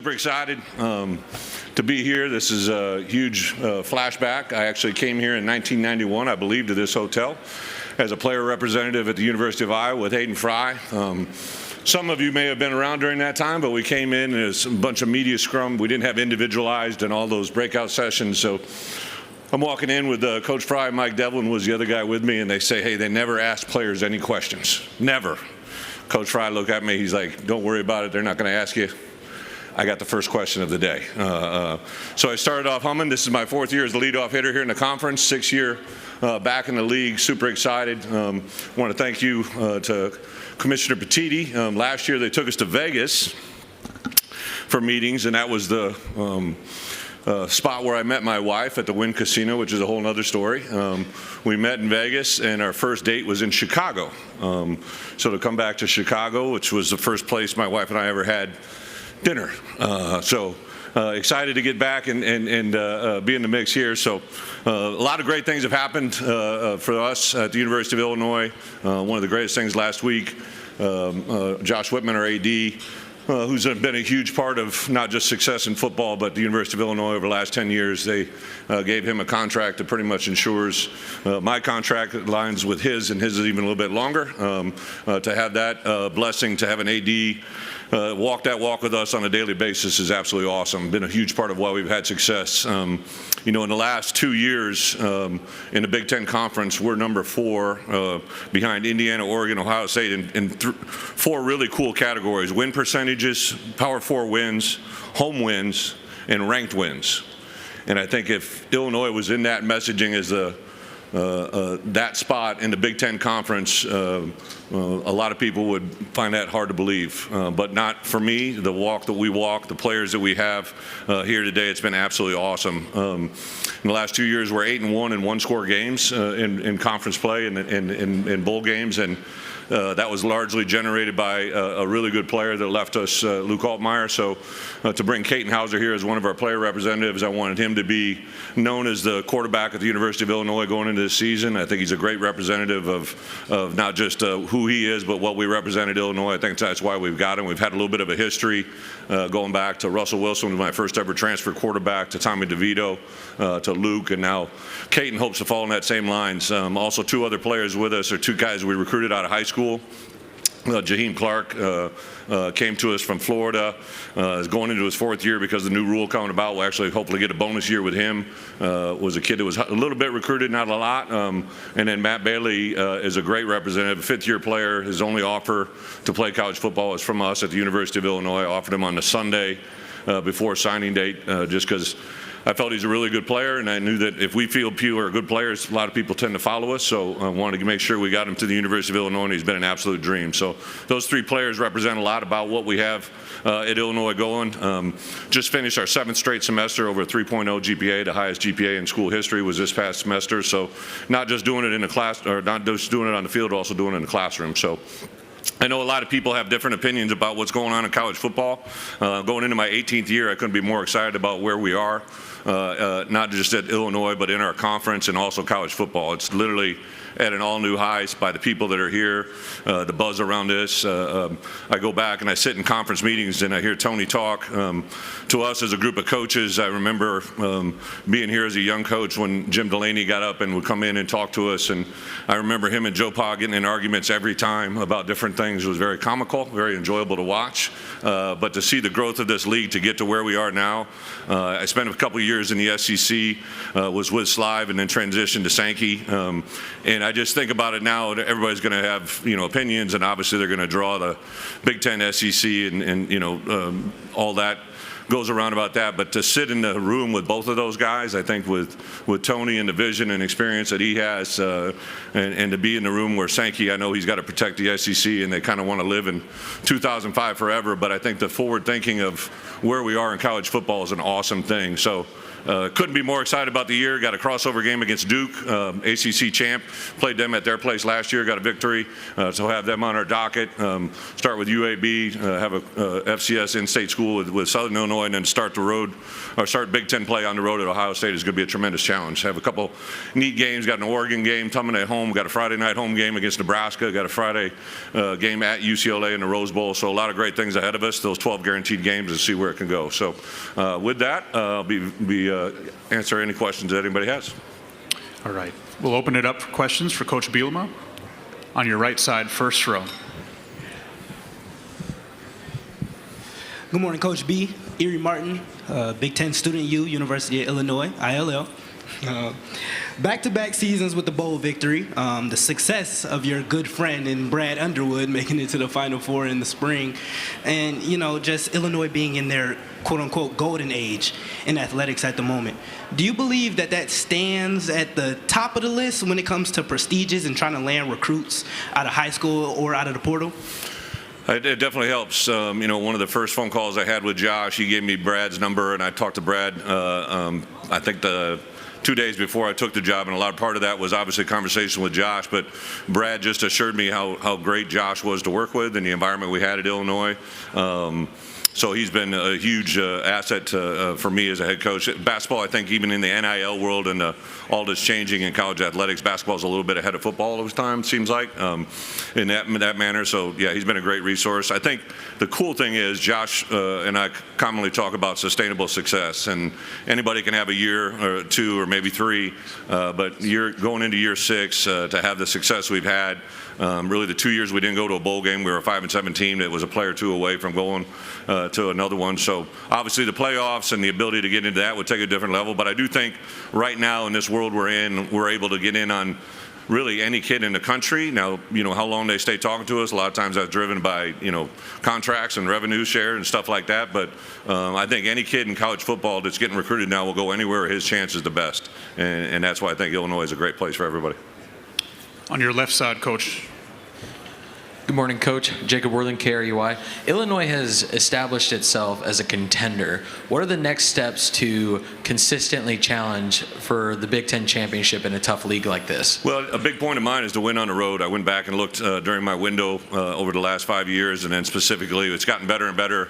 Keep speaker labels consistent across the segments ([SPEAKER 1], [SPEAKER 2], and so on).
[SPEAKER 1] Super excited to be here. This is a huge flashback. I actually came here in 1991, I believe, to this hotel as a player representative at the University of Iowa with Hayden Fry. Some of you may have been around during that time, but we came in as a bunch of media scrum. We didn't have individualized and all those breakout sessions. So I'm walking in with Coach Fry. Mike Devlin was the other guy with me, and they say, hey, they never ask players any questions. Never. Coach Fry looked at me. He's like, don't worry about it. They're not going to ask you. I got the first question of the day. So I started off humming. This is my fourth year as the leadoff hitter here in the conference, sixth year back in the league. Super excited. Want to thank you to Commissioner Petiti. Last year they took us to Vegas for meetings, and that was the spot where I met my wife at the Wynn Casino, which is a whole other story. We met in Vegas, and our first date was in Chicago. So to come back to Chicago, which was the first place my wife and I ever had dinner. Excited to get back and be in the mix here. So a lot of great things have happened for us at the University of Illinois. One of the greatest things last week, Josh Whitman, our AD, who's been a huge part of not just success in football, but the University of Illinois over the last 10 years. They gave him a contract that pretty much ensures my contract aligns with his, and his is even a little bit longer. To have that blessing, to have an AD walk that walk with us on a daily basis is absolutely awesome. Been a huge part of why we've had success. In the last 2 years in the Big Ten Conference, we're number 4 behind Indiana, Oregon, Ohio State in 4 really cool categories: win percentages, Power 4 wins, home wins, and ranked wins. And I think if Illinois was in that messaging as that spot in the Big Ten Conference, a lot of people would find that hard to believe, but not for me. The walk that we walk, the players that we have here today, it's been absolutely awesome. In the last 2 years, we're 8-1 in one-score games in conference play and in bowl games, and that was largely generated by a really good player that left us, Luke Altmaier. So to bring Caton Hauser here as one of our player representatives, I wanted him to be known as the quarterback at the University of Illinois going into this season. I think he's a great representative of not just who he is, but what we represent at Illinois. I think that's why we've got him. We've had a little bit of a history going back to Russell Wilson, who was my first ever transfer quarterback, to Tommy DeVito, to Luke, and now Caton hopes to follow in that same lines. Also, 2 other players with us are 2 guys we recruited out of high school. Jaheim Clark came to us from Florida, is going into his 4th year because of the new rule coming about. We'll actually hopefully get a bonus year with him. Was a kid that was a little bit recruited, not a lot. And then Matt Bailey is a great representative, 5th-year player. His only offer to play college football is from us at the University of Illinois. I offered him on the Sunday before signing date just because I felt he's a really good player, and I knew that if we feel few are good players, a lot of people tend to follow us. So I wanted to make sure we got him to the University of Illinois, and he's been an absolute dream. So those 3 players represent a lot about what we have at Illinois going. Just finished our 7th straight semester over a 3.0 GPA. The highest GPA in school history was this past semester. So not just doing it in the class, or not just doing it on the field, also doing it in the classroom. So I know a lot of people have different opinions about what's going on in college football. Going into my 18th year, I couldn't be more excited about where we are, not just at Illinois, but in our conference and also college football. It's literally at an all-new height by the people that are here, the buzz around this. I go back and I sit in conference meetings and I hear Tony talk. To us as a group of coaches, I remember being here as a young coach when Jim Delaney got up and would come in and talk to us. And I remember him and Joe Pa getting in arguments every time about different things. It was very comical, very enjoyable to watch. But to see the growth of this league to get to where we are now, I spent a couple of years in the SEC, was with Slive, and then transitioned to Sankey. And I just think about it now, everybody's going to have, opinions, and obviously they're going to draw the Big Ten, SEC, and all that goes around about that. But to sit in the room with both of those guys, I think with Tony and the vision and experience that he has, and to be in the room where Sankey, I know he's got to protect the SEC, and they kind of want to live in 2005 forever. But I think the forward thinking of where we are in college football is an awesome thing. So couldn't be more excited about the year. Got a crossover game against Duke, ACC champ. Played them at their place last year. Got a victory. So have them on our docket. Start with UAB. Have a FCS in-state school with Southern Illinois, and then start Big Ten play on the road at Ohio State is going to be a tremendous challenge. Have a couple neat games. Got an Oregon game coming at home. Got a Friday night home game against Nebraska. Got a Friday game at UCLA in the Rose Bowl. So a lot of great things ahead of us. Those 12 guaranteed games, and see where it can go. So with that, I'll answer any questions that anybody has.
[SPEAKER 2] All right. We'll open it up for questions for Coach Bielema. On your right side, first row.
[SPEAKER 3] Good morning, Coach B. Erie Martin, Big Ten Student U, University of Illinois, ILL. Back-to-back seasons with the bowl victory. The success of your good friend in Brad Underwood making it to the Final Four in the spring. And, just Illinois being in their quote-unquote golden age in athletics at the moment. Do you believe that stands at the top of the list when it comes to prestiges and trying to land recruits out of high school or out of the portal?
[SPEAKER 1] It definitely helps. One of the first phone calls I had with Josh, he gave me Brad's number, and I talked to Brad, I think the 2 days before I took the job, and a lot of part of that was obviously a conversation with Josh, but Brad just assured me how great Josh was to work with and the environment we had at Illinois. So he's been a huge asset for me as a head coach. Basketball, I think, even in the NIL world and all that's changing in college athletics, basketball is a little bit ahead of football all the time, seems like, in that manner. So, yeah, he's been a great resource. I think the cool thing is Josh and I commonly talk about sustainable success, and anybody can have a year or two or maybe three, but you're going into year 6 to have the success we've had. Really, the 2 years we didn't go to a bowl game, we were a 5-7 team that was a player or two away from going to another one. So obviously the playoffs and the ability to get into that would take a different level. But I do think right now in this world we're in, we're able to get in on really any kid in the country. Now, how long they stay talking to us, a lot of times that's driven by, contracts and revenue share and stuff like that. But I think any kid in college football that's getting recruited now will go anywhere where his chance is the best. And that's why I think Illinois is a great place for everybody.
[SPEAKER 2] On your left side, Coach.
[SPEAKER 4] Good morning, Coach. Jacob Worthing, KRUI. Illinois has established itself as a contender. What are the next steps to consistently challenge for the Big Ten championship in a tough league like this?
[SPEAKER 1] Well, a big point of mine is to win on the road. I went back and looked during my window over the last 5 years, and then specifically, it's gotten better and better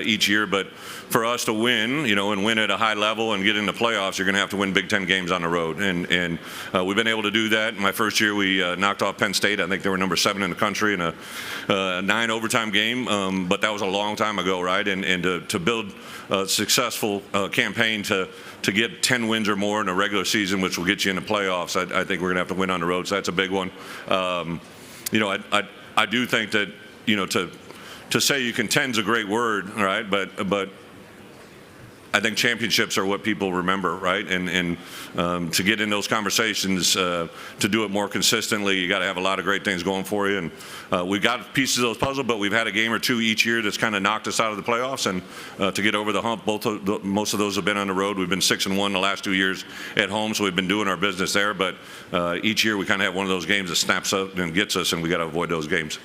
[SPEAKER 1] each year. But for us to win, and win at a high level and get in the playoffs, you're going to have to win Big Ten games on the road. And we've been able to do that. In my first year, we knocked off Penn State. I think they were number 7 in the country in a 9 overtime game. But that was a long time ago, right? And to build a successful campaign to get 10 wins or more in a regular season, which will get you in the playoffs, I think we're going to have to win on the road. So that's a big one. I do think that, to say you contend's a great word, right? But I think championships are what people remember, right? And to get in those conversations, to do it more consistently, you got to have a lot of great things going for you. And we've got pieces of those puzzle, but we've had a game or two each year that's kind of knocked us out of the playoffs. And to get over the hump, most of those have been on the road. We've been 6-1 the last 2 years at home, so we've been doing our business there. But each year we kind of have one of those games that snaps up and gets us, and we got to avoid those games.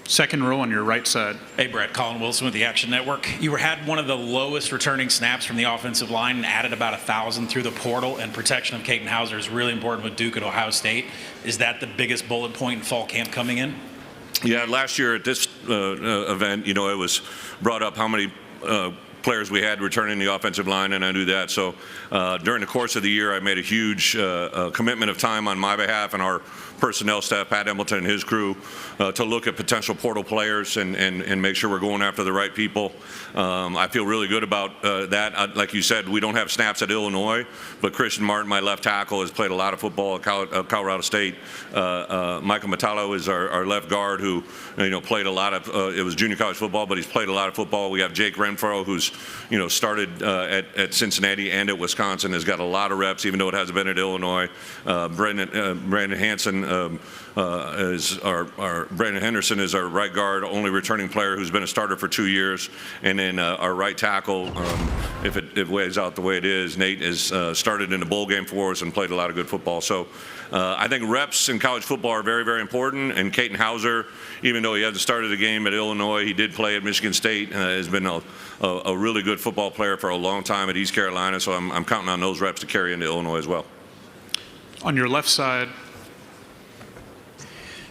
[SPEAKER 2] Second row on your right side.
[SPEAKER 5] Hey, Brett. Colin Wilson with the Action Network. You had one of the lowest returning snaps from the offensive line and added about 1,000 through the portal, and protection of Caden Hauser is really important with Duke at Ohio State. Is that the biggest bullet point in fall camp coming in?
[SPEAKER 1] Yeah, last year at this event, it was brought up how many players we had returning the offensive line, and I knew that. So during the course of the year, I made a huge commitment of time on my behalf and our personnel staff, Pat Embleton and his crew, to look at potential portal players and make sure we're going after the right people. I feel really good about that. Like you said, we don't have snaps at Illinois, but Christian Martin, my left tackle, has played a lot of football at Colorado State. Michael Metallo is our left guard who played a lot of, it was junior college football, but he's played a lot of football. We have Jake Renfro, who's started at Cincinnati and at Wisconsin, has got a lot of reps, even though it hasn't been at Illinois. Brandon Hanson Brandon Henderson is our right guard, only returning player who's been a starter for 2 years, and then our right tackle if it weighs out the way it is. Nate has started in the bowl game for us and played a lot of good football. So I think reps in college football are very, very important. And Caden Hauser, even though he hasn't started a game at Illinois, he did play at Michigan State, has been a really good football player for a long time at East Carolina. So I'm counting on those reps to carry into Illinois as well.
[SPEAKER 2] On your left side,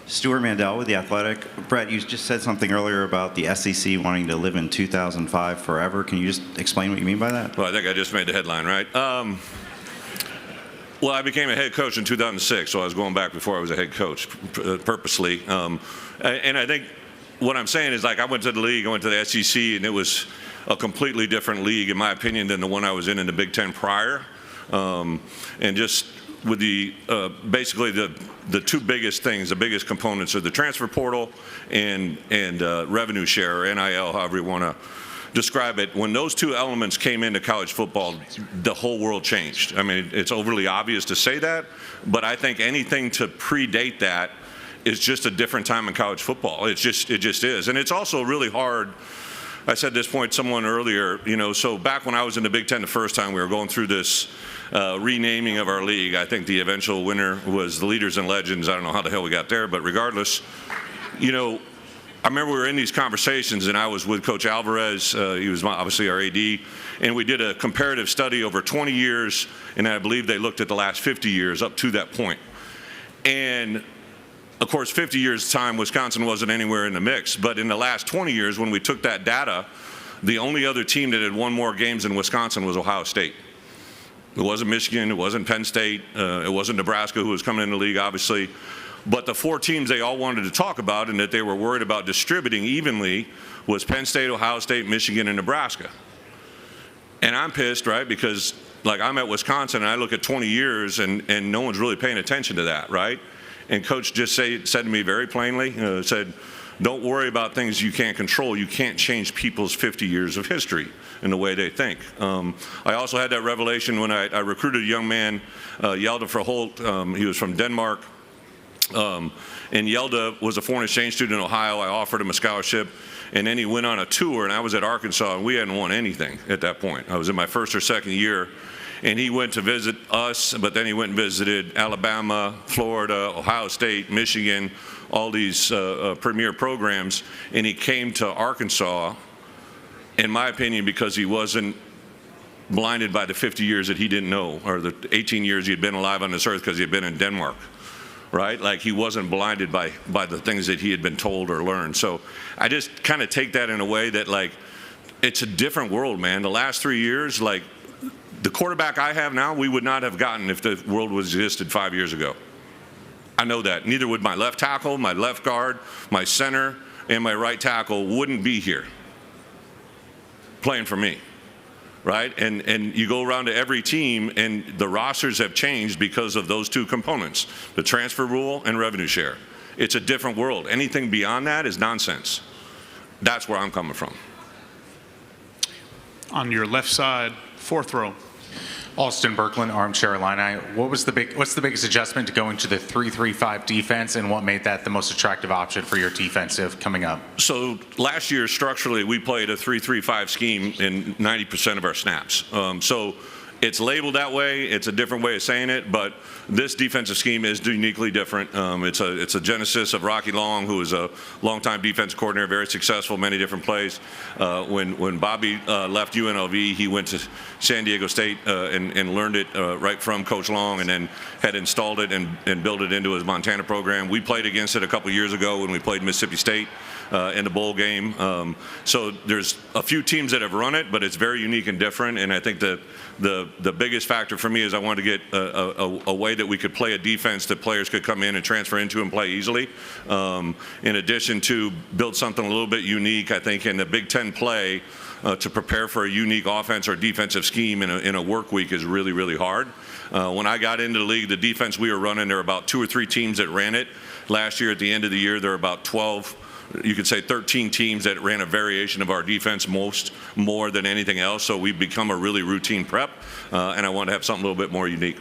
[SPEAKER 6] Stuart Mandel with The Athletic. Bret, you just said something earlier about the SEC wanting to live in 2005 forever. Can you just explain what you mean by that?
[SPEAKER 1] Well, I think I just made the headline, right? Well, I became a head coach in 2006, so I was going back before I was a head coach purposely. And I think what I'm saying is, like, I went to the league, I went to the SEC, and it was a completely different league, in my opinion, than the one I was in the Big Ten prior. And just with the basically the two biggest things, the biggest components are the transfer portal and revenue share, or NIL, however you want to describe it. When those two elements came into college football, the whole world changed. I mean, it's overly obvious to say that, but I think anything to predate that is just a different time in college football. It just is. And it's also really hard. I said this point to someone earlier, so back when I was in the Big Ten the first time, we were going through this renaming of our league. I think the eventual winner was the Leaders and Legends. I don't know how the hell we got there, but regardless, I remember we were in these conversations, and I was with Coach Alvarez. He was obviously our AD, and we did a comparative study over 20 years, and I believe they looked at the last 50 years up to that point. And of course, 50 years time, Wisconsin wasn't anywhere in the mix. But in the last 20 years, when we took that data, the only other team that had won more games than Wisconsin was Ohio State. It wasn't Michigan, it wasn't Penn State, it wasn't Nebraska, who was coming in the league, obviously. But the four teams they all wanted to talk about and that they were worried about distributing evenly was Penn State, Ohio State, Michigan, and Nebraska. And I'm pissed, right? Because, like, I'm at Wisconsin and I look at 20 years and no one's really paying attention to that, right? And Coach just said to me very plainly, said, don't worry about things you can't control. You can't change people's 50 years of history in the way they think. I also had that revelation when I recruited a young man, Yelda Verholt. He was from Denmark. And Yelda was a foreign exchange student in Ohio. I offered him a scholarship. And then he went on a tour, and I was at Arkansas, and we hadn't won anything at that point. I was in my first or second year. And he went to visit us, but then he went and visited Alabama, Florida, Ohio State, Michigan, all these premier programs. And he came to Arkansas, in my opinion, because he wasn't blinded by the 50 years that he didn't know, or the 18 years he had been alive on this earth because he had been in Denmark, right? Like, he wasn't blinded by the things that he had been told or learned. So I just kind of take that in a way that, like, it's a different world, man. The last 3 years, like, the quarterback I have now, we would not have gotten if the world was existed 5 years ago. I know that. Neither would my left tackle, my left guard, my center, and my right tackle wouldn't be here playing for me, right? And you go around to every team, and the rosters have changed because of those two components, the transfer rule and revenue share. It's a different world. Anything beyond that is nonsense. That's where I'm coming from.
[SPEAKER 2] on your left side, fourth row.
[SPEAKER 7] Austin Berkland, Armchair Illini. What's the biggest adjustment to going to the 3-3-5 defense, and what made that the most attractive option for your defensive coming up?
[SPEAKER 1] So last year, structurally, we played a 3-3-5 scheme in 90% of our snaps. So it's labeled that way. It's a different way of saying it, but this defensive scheme is uniquely different. It's a genesis of Rocky Long, who is a longtime defense coordinator, very successful, many different plays. When Bobby left UNLV, he went to San Diego State and learned it right from Coach Long, and then had installed it and built it into his Montana program. We played against it a couple years ago when we played Mississippi State in the bowl game. So there's a few teams that have run it, but it's very unique and different. And I think that the biggest factor for me is I wanted to get a way that we could play a defense that players could come in and transfer into and play easily. In addition to build something a little bit unique, I think in the Big Ten play, to prepare for a unique offense or defensive scheme in a work week is really, really hard. When I got into the league, the defense we were running, there were about 2 or 3 teams that ran it. Last year, at the end of the year, there were about 12, you could say 13 teams that ran a variation of our defense more than anything else. So we've become a really routine prep, and I want to have something a little bit more unique.